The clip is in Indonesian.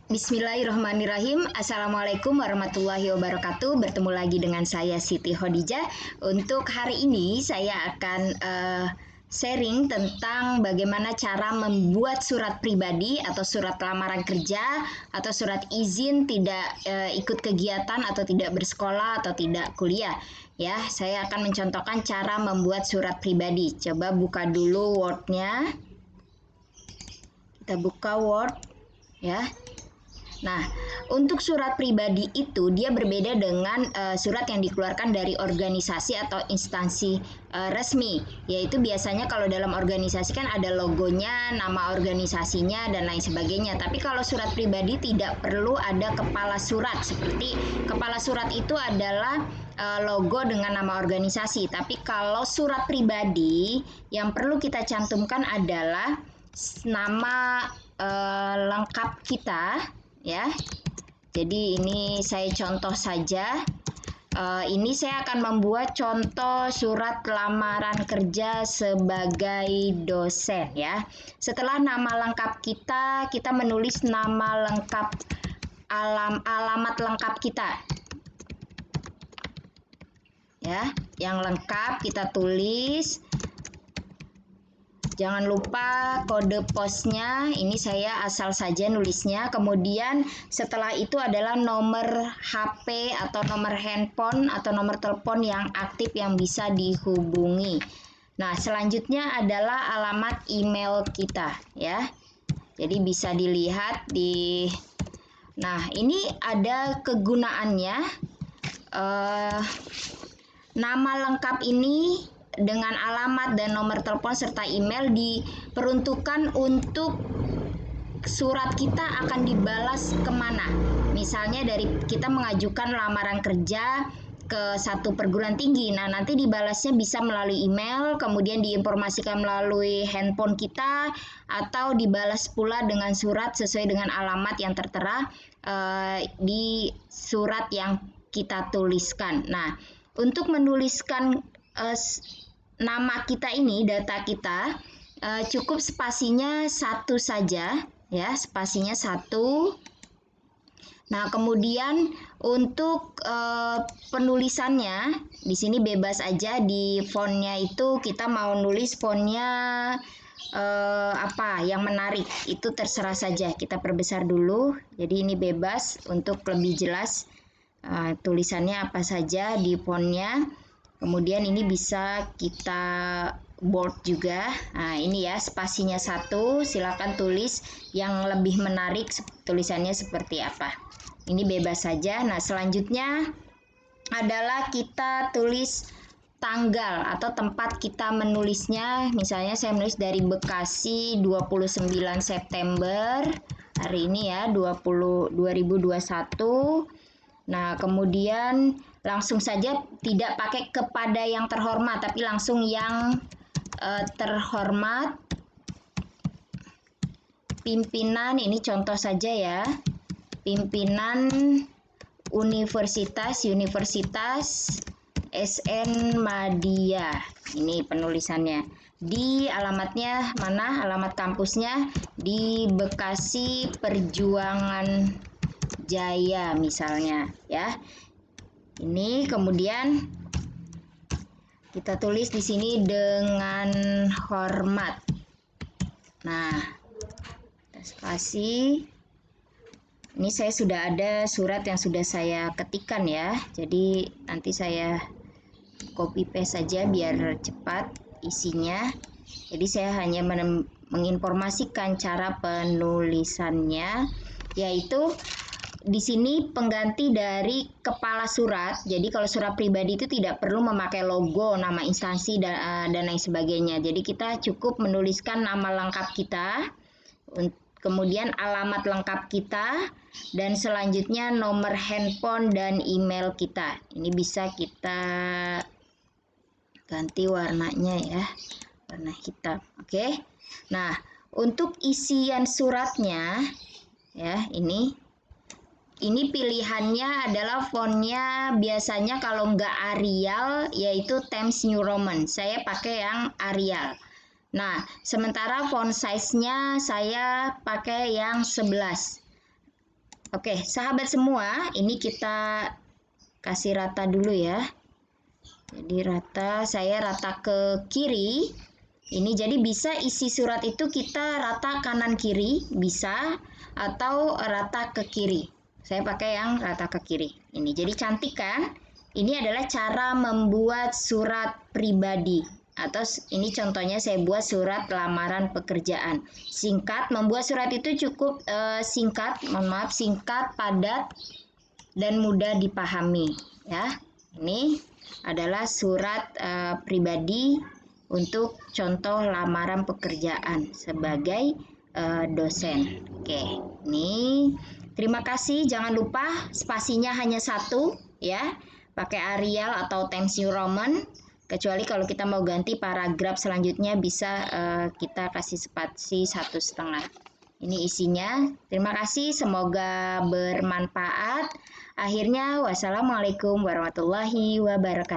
Bismillahirrahmanirrahim. Assalamualaikum warahmatullahi wabarakatuh. Bertemu lagi dengan saya Siti Khadijah. Untuk hari ini saya akan sharing tentang bagaimana cara membuat surat pribadi atau surat lamaran kerja atau surat izin tidak ikut kegiatan atau tidak bersekolah atau tidak kuliah. Ya, saya akan mencontohkan cara membuat surat pribadi. Coba buka dulu Word-nya. Kita buka Word, ya. Nah, untuk surat pribadi itu dia berbeda dengan surat yang dikeluarkan dari organisasi atau instansi resmi. Yaitu biasanya kalau dalam organisasi kan ada logonya, nama organisasinya, dan lain sebagainya. Tapi kalau surat pribadi tidak perlu ada kepala surat. Seperti kepala surat itu adalah logo dengan nama organisasi. Tapi kalau surat pribadi yang perlu kita cantumkan adalah nama lengkap kita. Ya, jadi ini saya contoh saja. Ini saya akan membuat contoh surat lamaran kerja sebagai dosen ya. Setelah nama lengkap kita menulis nama lengkap alamat lengkap kita. Ya, yang lengkap kita tulis. Jangan lupa kode posnya, ini saya asal saja nulisnya. Kemudian setelah itu adalah nomor HP atau nomor handphone atau nomor telepon yang aktif yang bisa dihubungi. Nah, selanjutnya adalah alamat email kita ya. Jadi bisa dilihat di. Nah, ini ada kegunaannya. Nama lengkap ini dengan alamat dan nomor telepon serta email diperuntukkan untuk surat kita akan dibalas kemana. Misalnya dari kita mengajukan lamaran kerja ke satu perguruan tinggi. Nah, nanti dibalasnya bisa melalui email, kemudian diinformasikan melalui handphone kita, atau dibalas pula dengan surat sesuai dengan alamat yang tertera di surat yang kita tuliskan. Nah, untuk menuliskan nama kita ini, data kita, cukup spasinya satu saja, ya, spasinya satu. Nah, kemudian untuk penulisannya, di sini bebas aja di fontnya itu kita mau nulis fontnya apa yang menarik, itu terserah saja. Kita perbesar dulu, jadi ini bebas untuk lebih jelas tulisannya apa saja di fontnya. Kemudian ini bisa kita bold juga. Nah, ini ya spasinya satu. Silakan tulis yang lebih menarik tulisannya seperti apa. Ini bebas saja. Nah, selanjutnya adalah kita tulis tanggal atau tempat kita menulisnya. Misalnya saya menulis dari Bekasi 29 September. Hari ini ya 2021. Nah, kemudian langsung saja tidak pakai kepada yang terhormat, tapi langsung yang terhormat pimpinan, ini contoh saja ya, pimpinan Universitas SN Madya, ini penulisannya. Di alamatnya mana, alamat kampusnya di Bekasi Perjuangan Jaya misalnya ya. Ini kemudian kita tulis di sini dengan hormat. Nah, spasi. Ini saya sudah ada surat yang sudah saya ketikkan ya. Jadi nanti saya copy paste saja biar cepat isinya. Jadi saya hanya menginformasikan cara penulisannya, yaitu di sini pengganti dari kepala surat. Jadi kalau surat pribadi itu tidak perlu memakai logo, nama instansi dan lain sebagainya. Jadi kita cukup menuliskan nama lengkap kita, kemudian alamat lengkap kita, dan selanjutnya nomor handphone dan email kita. Ini bisa kita ganti warnanya ya, warna hitam. Oke. Nah, untuk isian suratnya ya, ini pilihannya adalah fontnya biasanya kalau nggak Arial yaitu Times New Roman. Saya pakai yang Arial. Nah, sementara font size-nya saya pakai yang 11. Oke, sahabat semua, ini kita kasih rata dulu ya. Jadi saya rata ke kiri. Ini jadi bisa isi surat itu kita rata kanan kiri, bisa, atau rata ke kiri. Saya pakai yang rata ke kiri. Ini jadi cantik kan? Ini adalah cara membuat surat pribadi. Atau ini contohnya saya buat surat lamaran pekerjaan. Singkat, membuat surat itu cukup singkat, singkat, padat, dan mudah dipahami. Ya, ini adalah surat pribadi untuk contoh lamaran pekerjaan sebagai dosen. Oke, ini terima kasih. Jangan lupa spasinya hanya satu ya. Pakai Arial atau Times New Roman. Kecuali kalau kita mau ganti paragraf selanjutnya bisa kita kasih spasi 1,5. Ini isinya. Terima kasih. Semoga bermanfaat. Akhirnya, wassalamualaikum warahmatullahi wabarakatuh.